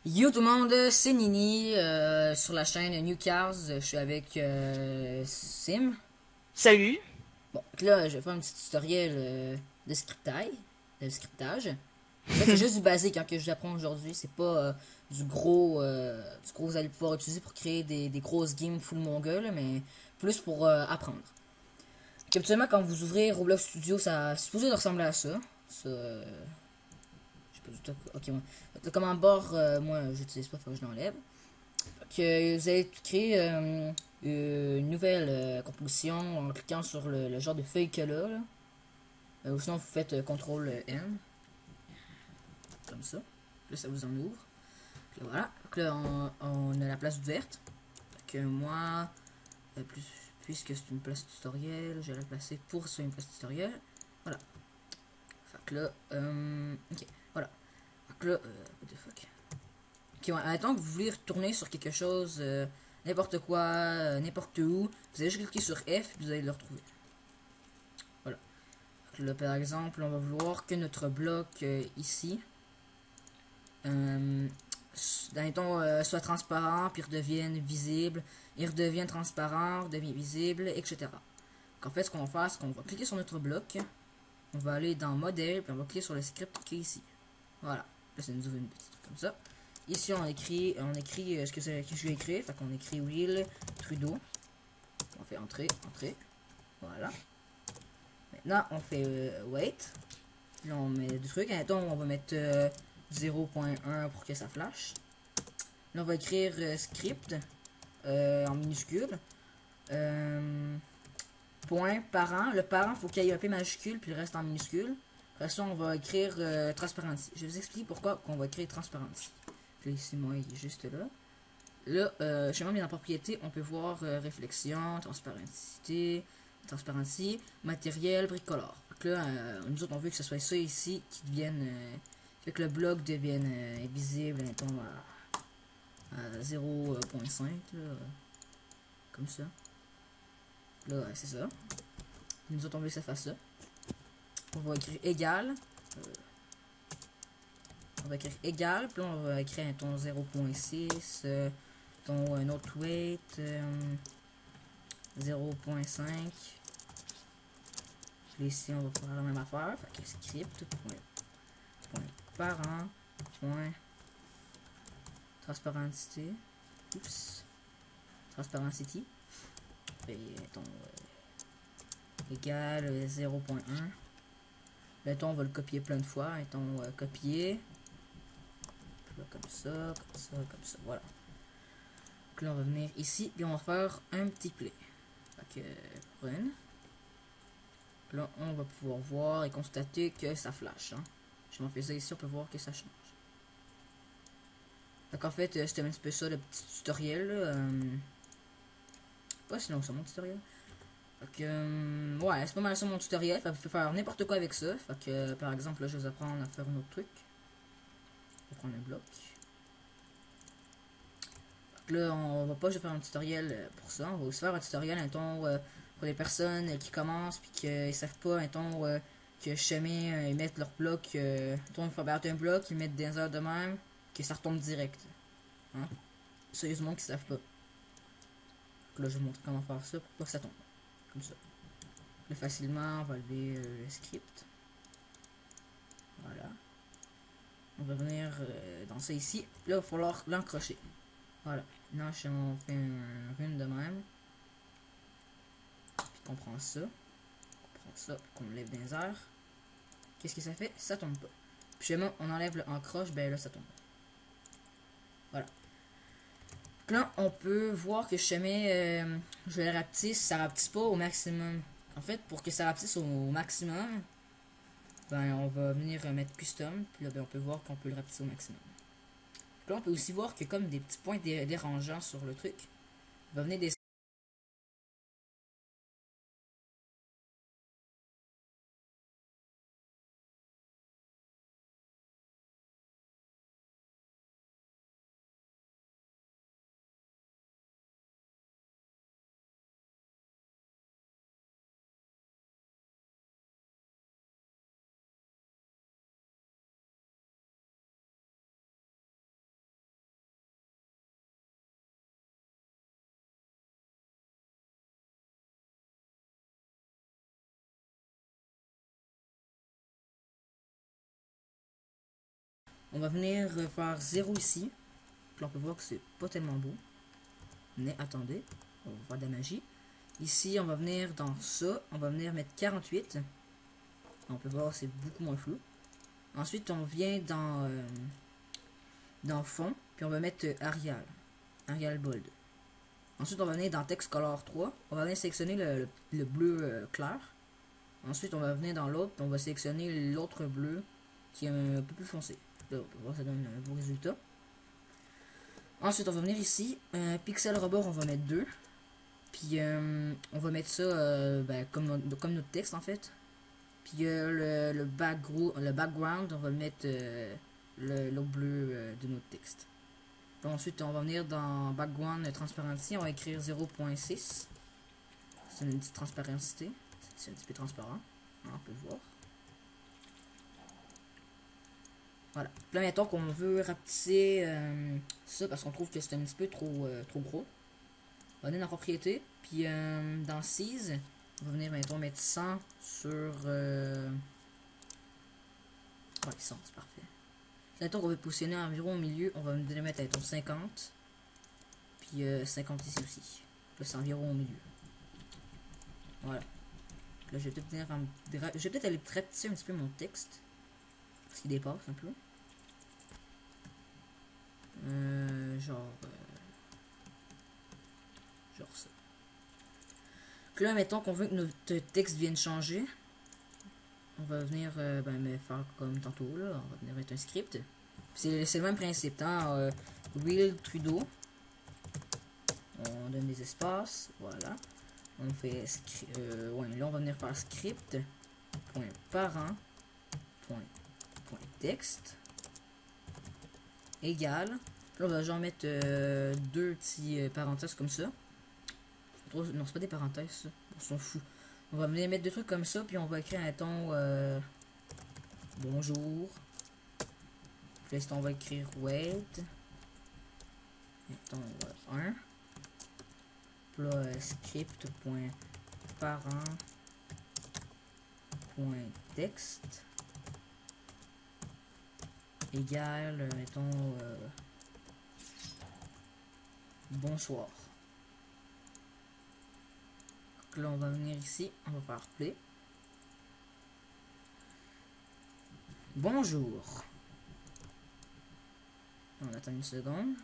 Yo tout le monde, c'est Nini sur la chaîne New Cars. Je suis avec Sim. Salut. Bon, donc là, je vais faire un petit tutoriel de scriptage. En fait, c'est juste du basique hein, que je vous apprends aujourd'hui. C'est pas du gros que vous allez pouvoir utiliser pour créer des grosses games full mongol, mais plus pour apprendre. Donc, habituellement, quand vous ouvrez Roblox Studio, ça c'est supposé de ressembler à ça. Ça, je sais pas du tout. Ok, ouais. Le commande barre, moi, j'utilise pas, faut que je l'enlève. Que vous allez créer une nouvelle composition en cliquant sur le genre de feuille que là. Ou sinon, vous faites CTRL N, comme ça. Là, ça vous en ouvre. Puis là, voilà. Donc là, on a la place ouverte. Que moi, puisque c'est une place tutoriel, je vais la placer pour sur une place tutoriel. Voilà. Fait que là, ok, voilà. Fait que là, what the fuck. Ok, ouais, attends que vous voulez retourner sur quelque chose, n'importe quoi, n'importe où, vous allez juste cliquer sur F et vous allez le retrouver. Voilà. Donc là, par exemple, on va vouloir que notre bloc ici, euh, soit transparent, puis redevienne visible, il redevient transparent, redevient visible, etc. Donc en fait, ce qu'on va faire, c'est qu'on va cliquer sur notre bloc, on va aller dans modèle, puis on va cliquer sur le script qui est ici. Voilà. Là, ça nous ouvre une petite truc comme ça. Ici, on écrit ce que je vais écrire. Fait qu'on écrit Will Trudeau. On fait entrée, entrée. Voilà. Maintenant, on fait wait. Là, on met du truc. Attends, on va mettre 0.1 pour que ça flash. Là, on va écrire script en minuscule. Point parent. Le parent, faut qu'il y ait un P majuscule, puis le reste en minuscule. Après ça, on va écrire transparency. Je vais vous expliquer pourquoi qu'on va écrire transparency. Puis ici, moi, il est juste là. Là, chez moi, dans propriété, on peut voir réflexion, transparency, matériel, bricoleur. Donc là, nous autres, on veut que ce soit ça ici qui devienne. Fait que le bloc devienne invisible, mettons, à 0.5, là, comme ça. Là, c'est ça. Nous autres, on veut que ça fasse ça. On va écrire égal. On va écrire égal, puis là, on va écrire un ton 0.6, ton un autre weight, 0.5. Puis ici, on va faire la même affaire. Fait que script, point parent, point transparency. Oups. Transparency. Fait, ton égal 0.1. Là, on va le copier plein de fois. Et copier. Puis là, comme ça, comme ça, comme ça. Voilà. Donc là, on va venir ici. Puis on va faire un petit play. Fait que run. Là, on va pouvoir voir et constater que ça flash. Hein. Je m'en fais ça ici, on peut voir que ça change. Donc en fait, c'était un petit peu ça le petit tutoriel. Pas si long que ça mon tutoriel. Fait que, ouais, c'est pas mal ça mon tutoriel. Fait que vous pouvez faire n'importe quoi avec ça. Fait que, par exemple, là, je vais vous apprendre à faire un autre truc. Je vais prendre un bloc. Fait que là, on va pas juste faire un tutoriel pour ça. On va aussi faire un tutoriel, mettons, pour les personnes qui commencent puis qui savent pas, mettons, que chemin, ils mettent leur bloc. Mettons, il faut battre un bloc, ils mettent des heures de même, que ça retombe direct. Hein? Sérieusement, qui savent pas. Donc là, je vais vous montrer comment faire ça pour pas que ça tombe. Comme ça. Plus facilement, on va lever le script. Voilà. On va venir dans ça ici. Là, il va falloir l'encrocher. Voilà. Maintenant, on fait un rune de même. Puis qu'on prend ça. On prend ça, qu'on lève dans les airs. Qu'est-ce que ça fait? Ça tombe pas. Puis chez moi, on enlève le encroche, ben là, ça tombe. Voilà. Donc là, on peut voir que chemin, je le rapetisse, ça rapetisse pas au maximum. En fait, pour que ça rapetisse au maximum, ben, on va venir mettre custom, puis là, ben, on peut voir qu'on peut le rapetisser au maximum. Puis là, on peut aussi voir qu'il y a comme des petits points dérangeants sur le truc. On va venir des On va venir faire 0 ici. Puis on peut voir que c'est pas tellement beau. Mais attendez, on va faire de la magie. Ici, on va venir dans ça. On va venir mettre 48. On peut voir c'est beaucoup moins flou. Ensuite, on vient dans fond. Puis on va mettre Arial. Arial Bold. Ensuite, on va venir dans Text Color 3. On va venir sélectionner le bleu clair. Ensuite, on va venir dans l'autre. On va sélectionner l'autre bleu qui est un peu plus foncé. Là, on peut voir ça donne un beau résultat. Ensuite, on va venir ici. Pixel rebord, on va mettre 2. Puis, on va mettre ça comme notre texte en fait. Puis, le background, on va mettre le bleu de notre texte. Puis ensuite, on va venir dans Background Transparency, on va écrire 0.6. C'est une petite transparentité. C'est un petit peu transparent. On peut voir. Voilà. Puis là, mettons qu'on veut rapetisser ça parce qu'on trouve que c'est un petit peu trop gros. On va venir dans Propriété. Puis dans Size, on va venir, mettons, mettre 100 sur... Ouais, 100, c'est parfait. Mettons qu'on va positionner environ au milieu, on va venir mettre, mettons, 50. Puis 50 ici aussi. Là, c'est environ au milieu. Voilà. Là, je vais peut-être venir je vais peut-être aller rapetisser un petit peu mon texte. Parce qu'il dépasse un peu. Genre ça. Donc là, mettons qu'on veut que notre texte vienne changer. On va venir me faire comme tantôt, là. On va venir mettre un script. C'est le même principe, hein. Will Trudeau. On donne des espaces, voilà. On fait ouais, là on va venir faire script. Point parent. Point texte. Égal. Là on va genre mettre deux petits parenthèses comme ça. Non, c'est pas des parenthèses, ça. On s'en fout. On va venir mettre des trucs comme ça, puis on va écrire un ton bonjour. Puis là, on va écrire wait. Mettons 1. Puis là, script.parent.texte égal, mettons bonsoir. Donc là, on va venir ici, on va faire play. Bonjour. On attend une seconde.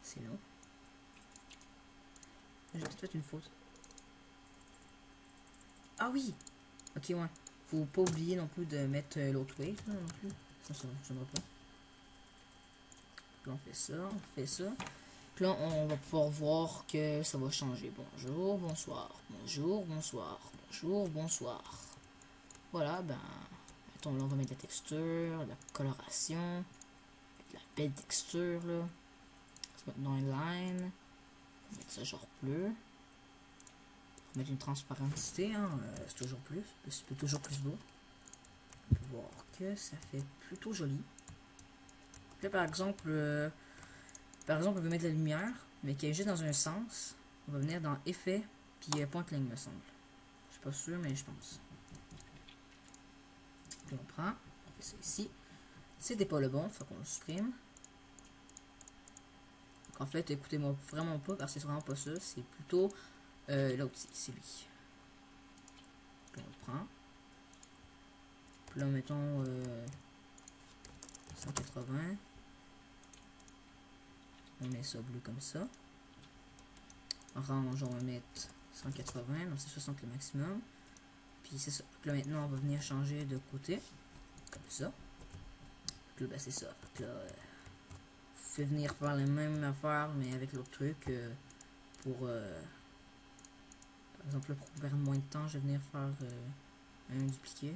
C'est long. J'ai peut-être fait une faute. Ah oui. Ok, ouais. Faut pas oublier non plus de mettre l'autre wave là, non plus. Ça ne fonctionnera pas. Là, on fait ça, on fait ça. Puis là, on va pouvoir voir que ça va changer. Bonjour, bonsoir. Bonjour, bonsoir. Bonjour, bonsoir. Voilà, ben... Mettons, là, on va mettre la texture, la coloration. La belle texture, là. On va se mettre dans une line. On va mettre ça genre bleu. On va mettre une transparentité, hein. C'est toujours plus. C'est toujours plus beau. On peut voir que ça fait plutôt joli. Là, par exemple, on veut mettre la lumière, mais qui est juste dans un sens. On va venir dans Effet, puis point de ligne, me semble. Je suis pas sûr, mais je pense. Puis on prend, on fait ça ici. C'était pas le bon, faut qu'on le supprime. Donc en fait, écoutez-moi vraiment pas, parce que c'est vraiment pas ça. C'est plutôt l'autre ici, c'est lui. Puis on le prend. Puis là, mettons 180. On met ça bleu comme ça. Orange, on va mettre 180, donc c'est 60 le maximum. Puis c'est ça. Donc là maintenant, on va venir changer de côté. Comme ça. Donc là, ben, c'est ça. Donc là, fait venir faire la même affaire, mais avec l'autre truc. Par exemple, là, pour perdre moins de temps, je vais venir faire un dupliqué.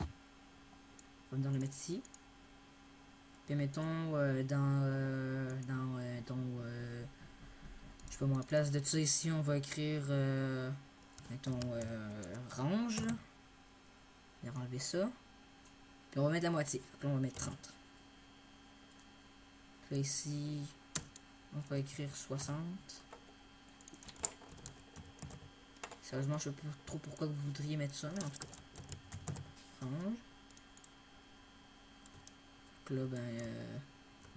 On va venir le mettre ici. Puis mettons je sais pas moi, à place de ça ici, on va écrire mettons range. On va enlever ça. Puis on va mettre la moitié. Puis on va mettre 30. Là, ici, on va écrire 60. Sérieusement, je sais pas trop pourquoi vous voudriez mettre ça, mais en tout cas. Range. Donc là, ben,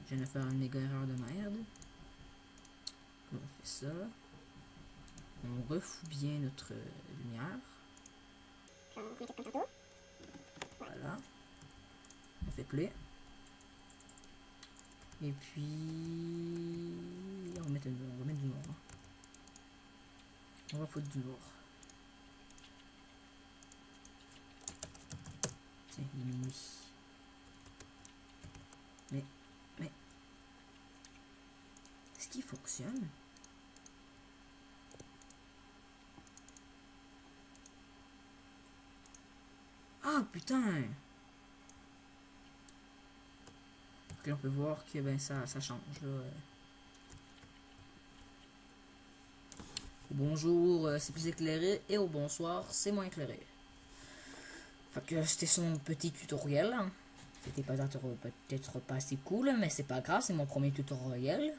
je viens de faire une méga erreur de merde. Là, on fait ça. On refout bien notre lumière. Voilà. On fait play. Et puis... on va mettre du noir. On va foutre du noir. Tiens, il est minuit. Mais... Est-ce qu'il fonctionne? Ah, putain! Puis on peut voir que ben ça change là. Au bonjour, c'est plus éclairé, et au bonsoir, c'est moins éclairé. Fait que c'était son petit tutoriel. Hein. C'était peut-être pas assez cool, mais c'est pas grave, c'est mon premier tutoriel.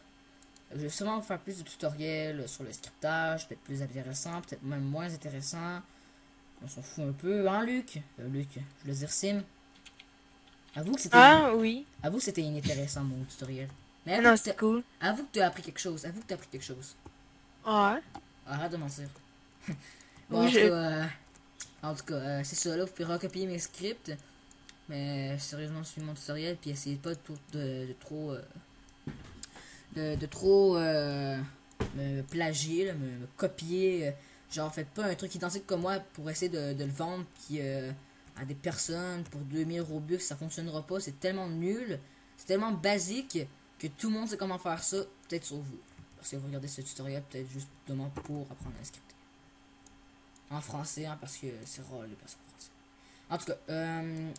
Je vais sûrement faire plus de tutoriels sur le scriptage, peut-être plus intéressant, peut-être même moins intéressant. On s'en fout un peu, hein Luc? Luc, je veux dire Sim. Avoue que c'était oui. avoue que c'était inintéressant mon tutoriel. Mais Non, c'est cool. Avoue que tu as appris quelque chose. Avoue que tu as appris quelque chose. Ouais. Arrête de mentir. Bon, Oui, en tout cas, c'est ça là, vous pouvez recopier mes scripts. Mais sérieusement, suivez mon tutoriel puis essayez pas de trop me plagier, là, me copier. Genre, faites pas un truc identique comme moi pour essayer de le vendre puis à des personnes pour 2000 Robux, ça fonctionnera pas. C'est tellement nul, c'est tellement basique que tout le monde sait comment faire ça, peut-être sur vous. Parce que vous regardez ce tutoriel, peut-être justement pour apprendre à scripter. En français, hein, parce que c'est rare les personnes françaises. En tout cas,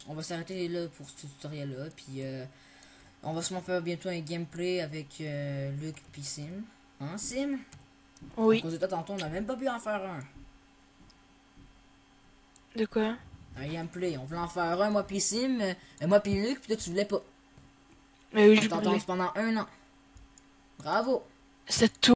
on va s'arrêter là pour ce tutoriel-là. Puis on va sûrement faire bientôt un gameplay avec Luc puis Sim. Hein, Sim? Oui. À cause de toi, tantôt, on n'a même pas pu en faire un. De quoi? Un gameplay. On voulait en faire un, moi puis Sim, moi puis Luc, puis toi, tu voulais pas. Mais oui, On je t'entend voulais. pendant 1 an. Bravo! C'est tout.